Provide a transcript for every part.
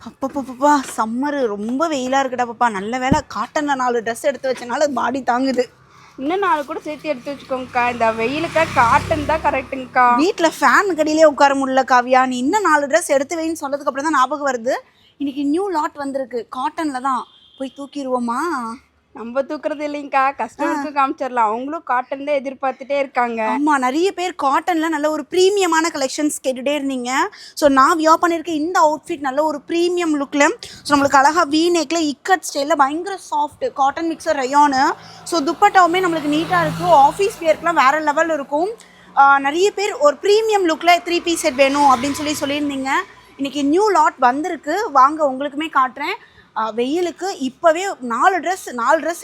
அப்பப்பப்பா summer ரொம்ப வெயிலாக இருக்குடா பாப்பா. நல்ல வேலை காட்டனில் 4 ட்ரெஸ் எடுத்து வச்சனால பாடி தாங்குது. இன்னும் 4 கூட சேர்த்து எடுத்து வச்சுக்கோங்கக்கா. இந்த வெயிலுக்கா காட்டன் தான் கரெக்டுங்கக்கா. வீட்டில் ஃபேன் கடியிலே உட்கார முடியல காவியா. நீ இன்னும் 4 ட்ரெஸ் எடுத்து வைன்னு சொன்னதுக்கு அப்புறம் தான் ஞாபகம் வருது. இன்னைக்கு நியூ லாட் வந்திருக்கு காட்டனில் தான். போய் தூக்கிடுவோமா? நம்ம தூக்குறது இல்லைங்கக்கா, கஸ்டமருக்கு காமிச்சிடலாம். அவங்களும் காட்டன் தான் எதிர்பார்த்துட்டே இருக்காங்க. ஆமாம், நிறைய பேர் காட்டனில் நல்ல ஒரு ப்ரீமியமான கலெக்ஷன்ஸ் கேட்டுகிட்டே இருந்தீங்க. ஸோ நான் வியர் பண்ணியிருக்கேன் இந்த அவுட்ஃபிட் நல்ல ஒரு ப்ரீமியம் லுக்கில். ஸோ நம்மளுக்கு அழகாக வீ நெக்கில் இக்கட் ஸ்டைலில் பயங்கர soft cotton mixture rayon. So துப்பட்டாவுமே நம்மளுக்கு நீட்டாக இருக்கும். ஆஃபீஸ் வியர்க்கெலாம் வேறு லெவல் இருக்கும். நிறைய பேர் ஒரு ப்ரீமியம் லுக்கில் 3 பீஸ் செட் வேணும் அப்படின்னு சொல்லியிருந்தீங்க. இன்றைக்கி நியூ லாட் வந்திருக்கு, வாங்க உங்களுக்குமே காட்டுறேன். வெயிலுக்கு இப்போவே 4 ட்ரெஸ்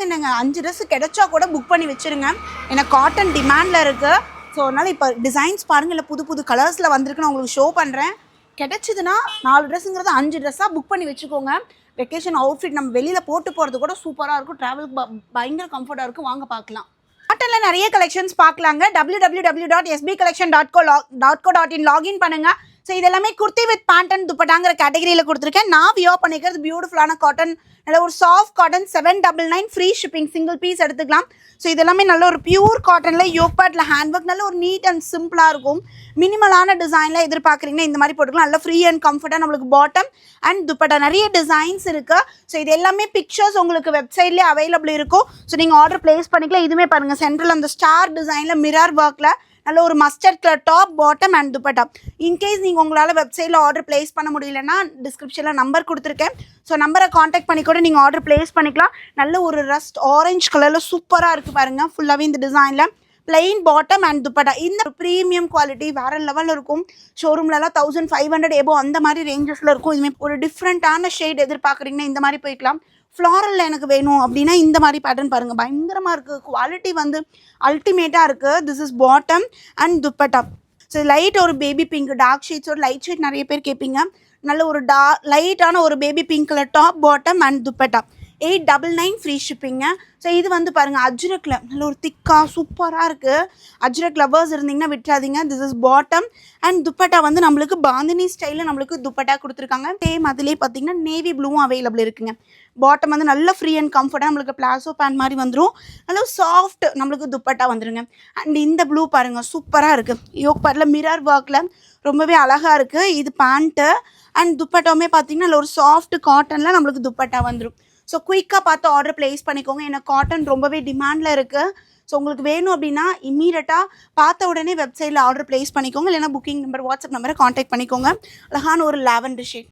என்னங்க 5 ட்ரெஸ் கிடைச்சா கூட புக் பண்ணி வச்சுருங்க. ஏன்னா காட்டன் டிமாண்டில் இருக்குது. ஸோ அதனால் இப்போ டிசைன்ஸ் பாருங்கள், இல்லை புது புது கலர்ஸில் வந்திருக்கு. நான் உங்களுக்கு ஷோ பண்ணுறேன். கிடைச்சிதுன்னா 4 ட்ரெஸ்ஸுங்கிறது 5 ட்ரெஸ்ஸாக புக் பண்ணி வச்சுக்கோங்க. வெக்கேஷன் அவுட்ஃபிட் நம்ம வெளியில் போட்டு போகிறது கூட சூப்பராக இருக்கும். ட்ராவலுக்கு பயங்கர கம்ஃபர்ட்டாக இருக்கும். வாங்க பார்க்கலாம். காட்டனில் நிறைய கலெக்ஷன்ஸ் பார்க்கலாங்க. www.sbcollection.co.in லாகின் பண்ணுங்கள். ஸோ இதெல்லாமே குர்த்தி வித் பேண்ட் அண்ட் துப்பட்டாங்கிற கேட்டகரியில் கொடுத்துருக்கேன். நான் வியர் பண்ணிக்கிறது பியூட்டிஃபுல்லான காட்டன், நல்ல ஒரு soft cotton 799 free shipping, single piece எடுத்துக்கலாம். ஸோ இதெல்லாமே நல்ல ஒரு பியூர் காட்டனில் யோக் பேட்டில் ஹேண்ட் ஒர்க், நல்ல ஒரு நீட் அண்ட் சிம்பிளாக இருக்கும். மினிமலான டிசைனில் எதிர்பார்க்குறீங்கன்னா இந்த மாதிரி போட்டுக்கலாம். நல்ல ஃப்ரீ அண்ட் கம்ஃபர்ட்டாக நம்மளுக்கு பாட்டம் அண்ட் துப்பட்டா நிறைய டிசைன்ஸ் இருக்குது. ஸோ இது எல்லாமே பிக்சர்ஸ் உங்களுக்கு வெப்சைட்லேயே அவைலபிள் இருக்கும். ஸோ நீங்கள் ஆர்டர் ப்ளேஸ் பண்ணிக்கலாம். இதுவுமே பாருங்கள், சென்ட்ரல் அந்த ஸ்டார் டிசைனில் மிரர் ஒர்க்கில் நல்ல ஒரு mustard colour top, bottom and dupatta. In case நீங்கள் உங்களால் வெப்சைட்டில் ஆர்டர் ப்ளேஸ் பண்ண முடியலன்னா டிஸ்கிரிப்ஷனில் நம்பர் கொடுத்துருக்கேன். ஸோ நம்பரை காண்டாக்ட் பண்ணி கூட நீங்கள் ஆர்டர் ப்ளேஸ் பண்ணிக்கலாம். நல்ல ஒரு ரஸ்ட் ஆரஞ்சு கலரில் சூப்பராக இருக்குது பாருங்கள். ஃபுல்லாகவே இந்த டிசைனில் பிளெயின் பாட்டம் அண்ட் துப்பட்டா. இந்த ப்ரீமியம் குவாலிட்டி வேறு லெவலில் இருக்கும். ஷோரூம்லலாம் 1500 எபோ அந்த மாதிரி ரேஞ்சஸில் இருக்கும். இதுமாதிரி ஒரு டிஃப்ரெண்ட்டான ஷேட் எதிர்பார்க்குறீங்கன்னா இந்த மாதிரி போய்க்கலாம். ஃப்ளாரலில் எனக்கு வேணும் அப்படின்னா இந்த மாதிரி பேட்டர்ன் பாருங்கள், பயங்கரமாக இருக்குது. குவாலிட்டி வந்து அல்டிமேட்டாக இருக்குது. This is bottom and dupatta. So light ஒரு பேபி பிங்க், டார்க் ஷேட்ஸ் ஒரு லைட் ஷேட் நிறைய பேர் கேட்பீங்க. நல்ல ஒரு லைட்டான ஒரு baby pink colour top, bottom and dupatta. 899 free shipping. So இது வந்து பாருங்கள் அஜ்ரக்கில் நல்ல ஒரு திக்காக சூப்பராக இருக்குது. அஜ்ரக் லவர்ஸ் இருந்தீங்கன்னா விட்டுறாதீங்க. This is bottom and dupatta வந்து நம்மளுக்கு பாந்தினி ஸ்டைலில் நம்மளுக்கு துப்பட்டா கொடுத்துருக்காங்க. சேம் அதிலே பார்த்தீங்கன்னா நேவி ப்ளூவும் அவைலபிள் இருக்குங்க. பாட்டம் வந்து நல்ல ஃப்ரீ அண்ட் கம்ஃபர்ட்டாக நம்மளுக்கு பிளாசோ பேண்ட் மாதிரி வந்துடும். நல்ல சாஃப்ட் நம்மளுக்கு துப்பட்டா வந்துடுங்க. அண்ட் இந்த ப்ளூ பாருங்கள் சூப்பராக இருக்குது. யோக் பேட்டில் மிரர் ஒர்க்கில் ரொம்பவே அழகாக இருக்குது. இது பேண்ட்டு அண்ட் துப்பட்டாவுமே பார்த்தீங்கன்னா நல்ல ஒரு சாஃப்ட் காட்டனில் நம்மளுக்கு துப்பட்டா வந்துடும். ஸோ குயிக்காக பார்த்து ஆர்டர் ப்ளேஸ் பண்ணிக்கோங்க. ஏன்னா காட்டன் ரொம்பவே டிமாண்டில் இருக்குது. ஸோ உங்களுக்கு வேணும் அப்படின்னா இம்மீடியட்டாக பார்த்த உடனே வெப்சைட்டில் ஆர்டர் ப்ளேஸ் பண்ணிக்கோங்க. இல்லைனா புக்கிங் நம்பர், வாட்ஸ்அப் நம்பரை காண்டாக்ட் பண்ணிக்கோங்க. அழகான ஒரு லாவெண்டர் ஷேட்.